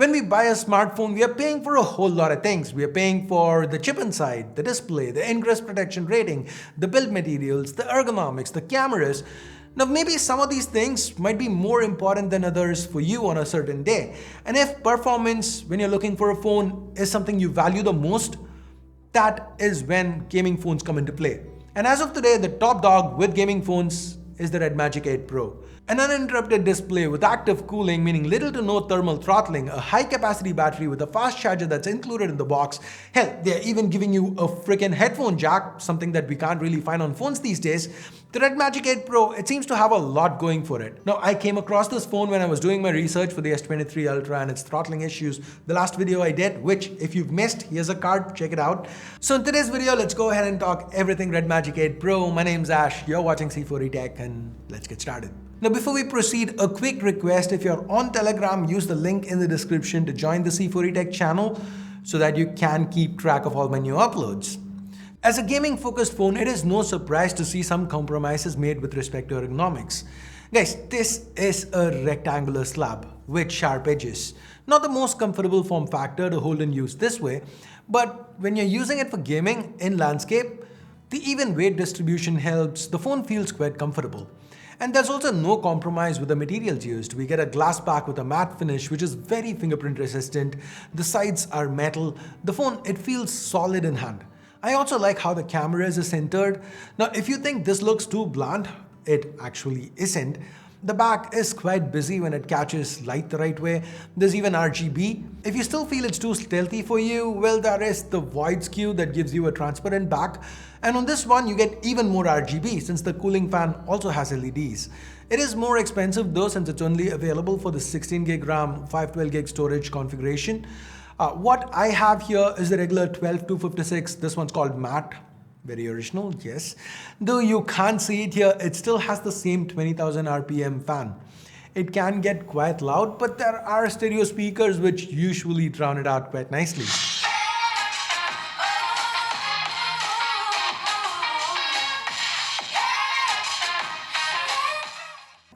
When we buy a smartphone, we are paying for a whole lot of things. We are paying for the chip inside, the display, the ingress protection rating, the build materials, the ergonomics, the cameras. Now, maybe some of these things might be more important than others for you on a certain day. And if performance, when you're looking for a phone, is something you value the most, that is when gaming phones come into play. And as of today, the top dog with gaming phones is the RedMagic 8 Pro. An uninterrupted display with active cooling, meaning little to no thermal throttling, a high capacity battery with a fast charger that's included in the box. Hell, they're even giving you a freaking headphone jack, something that we can't really find on phones these days. The RedMagic 8 Pro, it seems to have a lot going for it. Now, I came across this phone when I was doing my research for the S23 Ultra and its throttling issues. The last video I did, which if you've missed, here's a card, check it out. So in today's video, let's go ahead and talk everything RedMagic 8 Pro. My name's Ash, you're watching C4E Tech, and let's get started. Now, before we proceed, a quick request. If you're on Telegram, use the link in the description to join the C4E Tech channel so that you can keep track of all my new uploads. As a gaming-focused phone, it is no surprise to see some compromises made with respect to ergonomics. Guys, this is a rectangular slab with sharp edges. Not the most comfortable form factor to hold and use this way, but when you're using it for gaming in landscape, the even weight distribution helps. The phone feels quite comfortable. And there's also no compromise with the materials used. We get a glass back with a matte finish, which is very fingerprint resistant. The sides are metal. The phone, it feels solid in hand. I also like how the camera is centered. Now, if you think this looks too blunt, it actually isn't. The back is quite busy when it catches light the right way. There's even RGB. If you still feel it's too stealthy for you, well, there is the void skew that gives you a transparent back. And on this one, you get even more RGB since the cooling fan also has LEDs. It is more expensive though, since it's only available for the 16 gig RAM, 512 gig storage configuration. What I have here is the regular 12256. This one's called matte. Very original, yes. Though you can't see it here, it still has the same 20,000 RPM fan. It can get quite loud, but there are stereo speakers which usually drown it out quite nicely.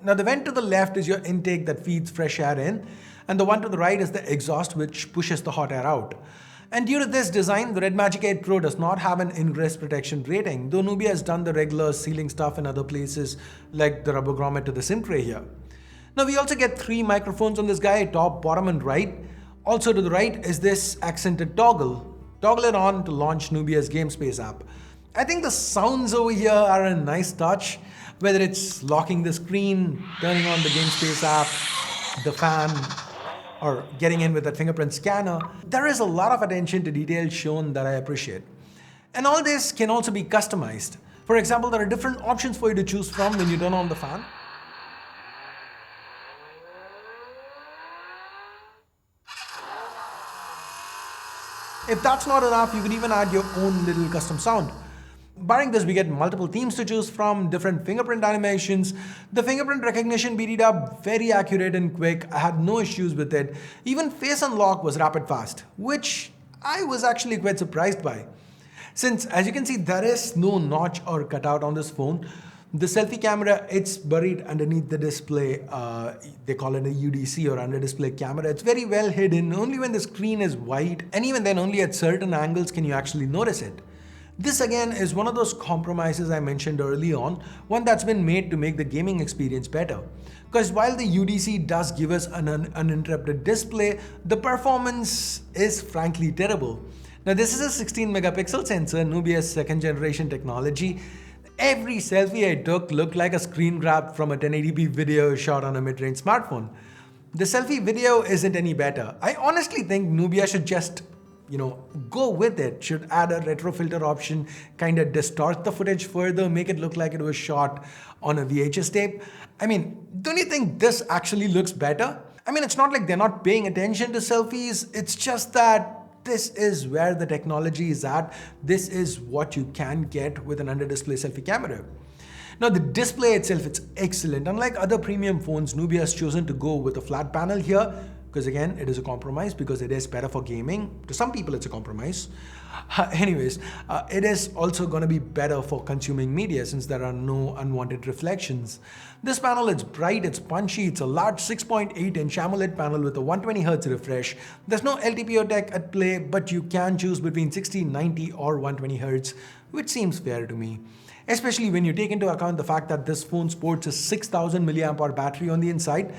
Now, the vent to the left is your intake that feeds fresh air in, and the one to the right is the exhaust which pushes the hot air out. And due to this design, the RedMagic 8 Pro does not have an ingress protection rating, though Nubia has done the regular sealing stuff in other places like the rubber grommet to the SIM tray here. Now, we also get 3 microphones on this guy, top, bottom and right. Also to the right is this accented toggle. Toggle it on to launch Nubia's GameSpace app. I think the sounds over here are a nice touch, whether it's locking the screen, turning on the GameSpace app, the fan, or getting in with that fingerprint scanner. There is a lot of attention to detail shown that I appreciate. And all this can also be customized. For example, there are different options for you to choose from when you turn on the fan. If that's not enough, you can even add your own little custom sound. Barring this, we get multiple themes to choose from, different fingerprint animations. The fingerprint recognition beat it up, very accurate and quick. I had no issues with it. Even face unlock was rapid fast, which I was actually quite surprised by. Since, as you can see, there is no notch or cutout on this phone. The selfie camera, it's buried underneath the display. They call it a UDC or under display camera. It's very well hidden. Only when the screen is wide, and even then only at certain angles can you actually notice it. This again is one of those compromises I mentioned early on, one that's been made to make the gaming experience better. Because while the UDC does give us an uninterrupted display, the performance is frankly terrible. Now, this is a 16 megapixel sensor, Nubia's second generation technology. Every selfie I took looked like a screen grab from a 1080p video shot on a mid-range smartphone. The selfie video isn't any better. I honestly think Nubia should just go with it, should add a retro filter option, kind of distort the footage further, make it look like it was shot on a VHS tape. I mean, don't you think this actually looks better? I mean, it's not like they're not paying attention to selfies. It's just that this is where the technology is at. This is what you can get with an under-display selfie camera. Now, the display itself, it's excellent. Unlike other premium phones, Nubia has chosen to go with a flat panel here, because again, it is a compromise because it is better for gaming. To some people, it's a compromise. Anyways, it is also going to be better for consuming media since there are no unwanted reflections. This panel is bright, it's punchy, it's a large 6.8-inch AMOLED panel with a 120Hz refresh. There's no LTPO tech at play, but you can choose between 60, 90 or 120Hz, which seems fair to me. Especially when you take into account the fact that this phone sports a 6000 mAh battery on the inside.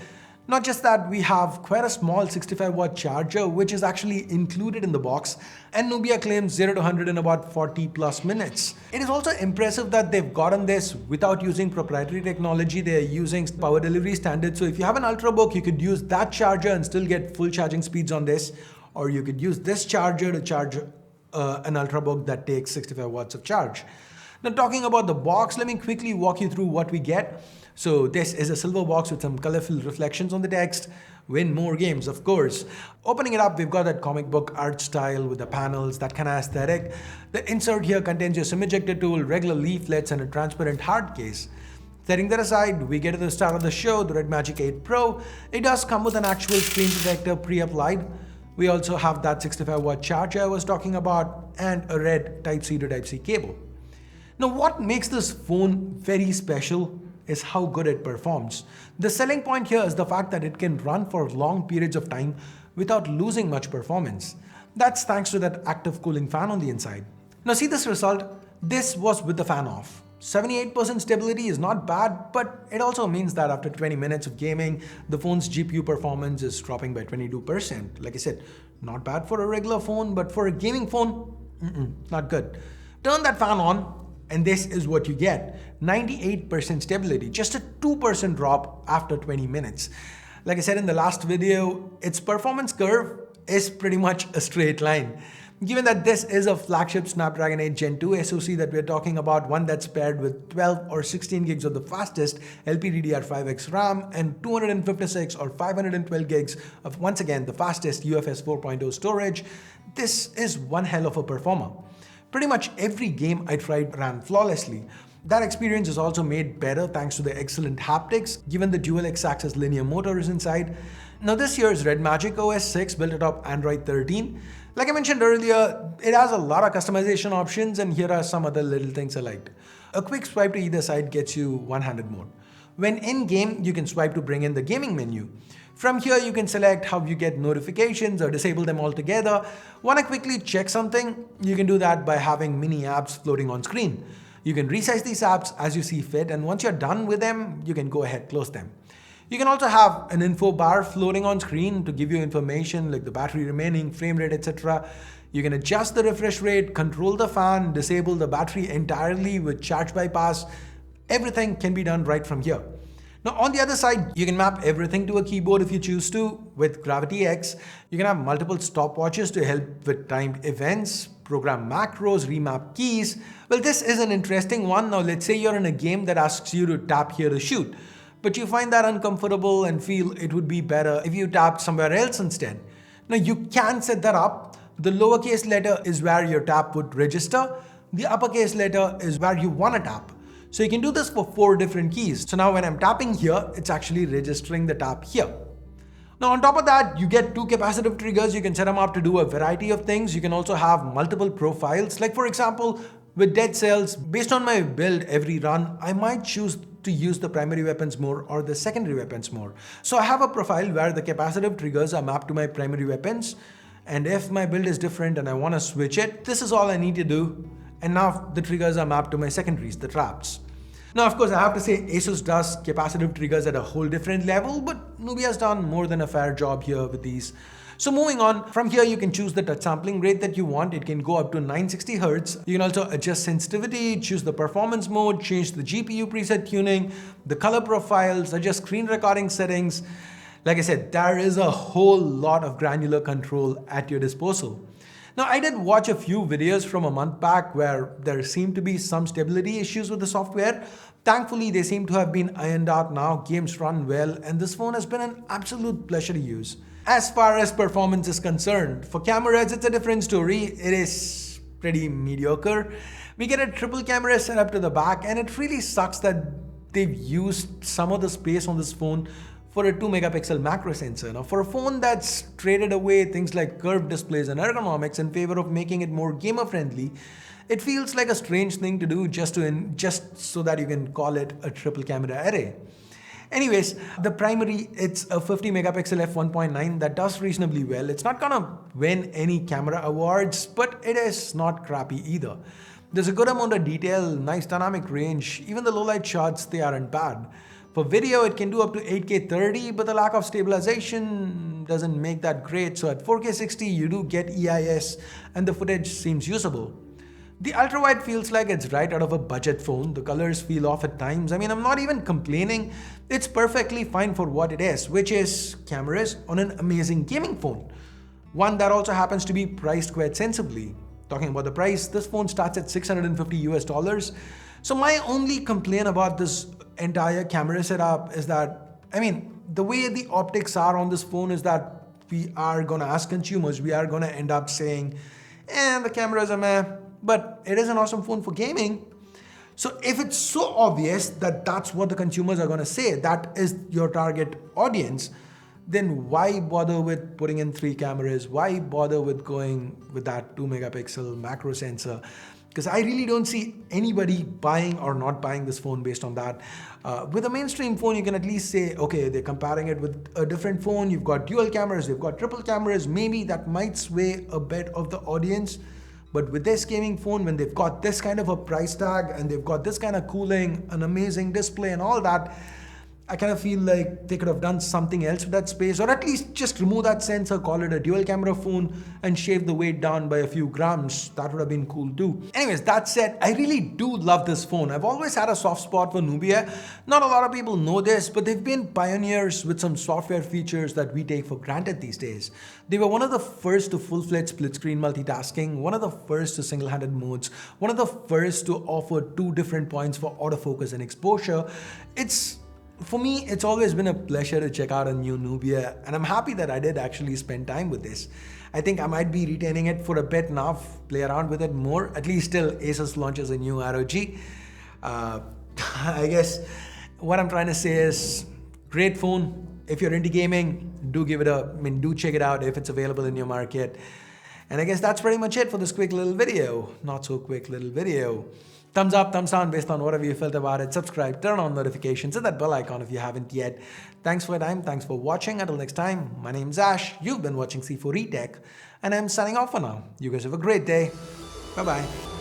Not just that, we have quite a small 65-watt charger which is actually included in the box, and Nubia claims 0 to 100 in about 40 plus minutes. It is also impressive that they've gotten this without using proprietary technology. They're using power delivery standards. So if you have an Ultrabook, you could use that charger and still get full charging speeds on this, or you could use this charger to charge an Ultrabook that takes 65 watts of charge. Now, talking about the box, let me quickly walk you through what we get. So this is a silver box with some colorful reflections on the text. Win more games, of course. Opening it up, we've got that comic book art style with the panels, that kind of aesthetic. The insert here contains your SIM ejector tool, regular leaflets, and a transparent hard case. Setting that aside, we get to the start of the show, the RedMagic 8 Pro. It does come with an actual screen protector pre-applied. We also have that 65-watt charger I was talking about and a red Type-C to Type-C cable. Now, what makes this phone very special is how good it performs. The selling point here is the fact that it can run for long periods of time without losing much performance. That's thanks to that active cooling fan on the inside. Now see this result, this was with the fan off. 78% stability is not bad, but it also means that after 20 minutes of gaming, the phone's GPU performance is dropping by 22%. Like I said, not bad for a regular phone, but for a gaming phone, not good. Turn that fan on, and this is what you get. 98% stability, just a 2% drop after 20 minutes. Like I said in the last video, its performance curve is pretty much a straight line. Given that this is a flagship Snapdragon 8 Gen 2 SoC that we're talking about, one that's paired with 12 or 16 gigs of the fastest LPDDR5X RAM and 256 or 512 gigs of, once again, the fastest UFS 4.0 storage, this is one hell of a performer. Pretty much every game I tried ran flawlessly. That experience is also made better thanks to the excellent haptics, given the dual X-axis linear motor is inside. Now this year's RedMagic OS 6 built atop Android 13. Like I mentioned earlier, it has a lot of customization options, and here are some other little things I liked. A quick swipe to either side gets you one-handed mode. When in-game, you can swipe to bring in the gaming menu. From here, you can select how you get notifications or disable them altogether. Want to quickly check something? You can do that by having mini apps floating on screen. You can resize these apps as you see fit, and once you're done with them, you can go ahead, close them. You can also have an info bar floating on screen to give you information like the battery remaining, frame rate, etc. You can adjust the refresh rate, control the fan, disable the battery entirely with charge bypass. Everything can be done right from here. Now on the other side, you can map everything to a keyboard if you choose to with Gravity X. You can have multiple stopwatches to help with timed events, program macros, remap keys. Well, this is an interesting one. Now let's say you're in a game that asks you to tap here to shoot, but you find that uncomfortable and feel it would be better if you tapped somewhere else instead. Now you can set that up. The lowercase letter is where your tap would register. The uppercase letter is where you want to tap. So you can do this for 4 different keys. So now when I'm tapping here, it's actually registering the tap here. Now on top of that, you get 2 capacitive triggers. You can set them up to do a variety of things. You can also have multiple profiles. Like for example, with Dead Cells, based on my build every run, I might choose to use the primary weapons more or the secondary weapons more. So I have a profile where the capacitive triggers are mapped to my primary weapons. And if my build is different and I want to switch it, this is all I need to do. And now the triggers are mapped to my secondaries, the traps. Now, of course, I have to say ASUS does capacitive triggers at a whole different level, but Nubia's done more than a fair job here with these. So moving on, from here you can choose the touch sampling rate that you want. It can go up to 960 Hz. You can also adjust sensitivity, choose the performance mode, change the GPU preset tuning, the color profiles, adjust screen recording settings. Like I said, there is a whole lot of granular control at your disposal. Now, I did watch a few videos from a month back where there seemed to be some stability issues with the software. Thankfully, they seem to have been ironed out now. Games run well, and this phone has been an absolute pleasure to use. As far as performance is concerned, for cameras, it's a different story. It is pretty mediocre. We get a triple camera setup to the back, and it really sucks that they've used some of the space on this phone for a 2 megapixel macro sensor. Now, for a phone that's traded away things like curved displays and ergonomics in favor of making it more gamer friendly, it feels like a strange thing to do just so that you can call it a triple camera array. Anyways, the primary, it's a 50 megapixel f1.9 that does reasonably well. It's not gonna win any camera awards, but it is not crappy either. There's a good amount of detail, nice dynamic range, even the low light shots, they aren't bad. For video, it can do up to 8K 30, but the lack of stabilization doesn't make that great. So at 4K 60, you do get EIS and the footage seems usable. The ultrawide feels like it's right out of a budget phone. The colors feel off at times. I mean, I'm not even complaining. It's perfectly fine for what it is, which is cameras on an amazing gaming phone. One that also happens to be priced quite sensibly. Talking about the price, this phone starts at $650 US. So my only complaint about this entire camera setup is that, I mean, the way the optics are on this phone is that we are gonna, as consumers, we are gonna end up saying, the cameras are meh, but it is an awesome phone for gaming. So if it's so obvious that that's what the consumers are gonna say, that is your target audience, then why bother with putting in 3 cameras? Why bother with going with that 2 megapixel macro sensor? Because I really don't see anybody buying or not buying this phone based on that. With a mainstream phone, you can at least say, okay, they're comparing it with a different phone. You've got dual cameras, you've got triple cameras. Maybe that might sway a bit of the audience. But with this gaming phone, when they've got this kind of a price tag and they've got this kind of cooling, an amazing display and all that, I kind of feel like they could have done something else with that space, or at least just remove that sensor, call it a dual camera phone and shave the weight down by a few grams. That would have been cool too. Anyways, that said, I really do love this phone. I've always had a soft spot for Nubia. Not a lot of people know this, but they've been pioneers with some software features that we take for granted these days. They were one of the first to full-fledged split-screen multitasking, one of the first to single-handed modes, one of the first to offer 2 different points for autofocus and exposure. For me, it's always been a pleasure to check out a new Nubia, and I'm happy that I did actually spend time with this. I think I might be retaining it for a bit now, play around with it more, at least till Asus launches a new ROG. I guess what I'm trying to say is, great phone. If you're into gaming, do check it out if it's available in your market. And I guess that's pretty much it for this quick little video. Not so quick little video. Thumbs up, thumbs down based on whatever you felt about it. Subscribe, turn on notifications, hit that bell icon if you haven't yet. Thanks for your time, thanks for watching. Until next time, my name's Ash. You've been watching C4E Tech, and I'm signing off for now. You guys have a great day. Bye-bye.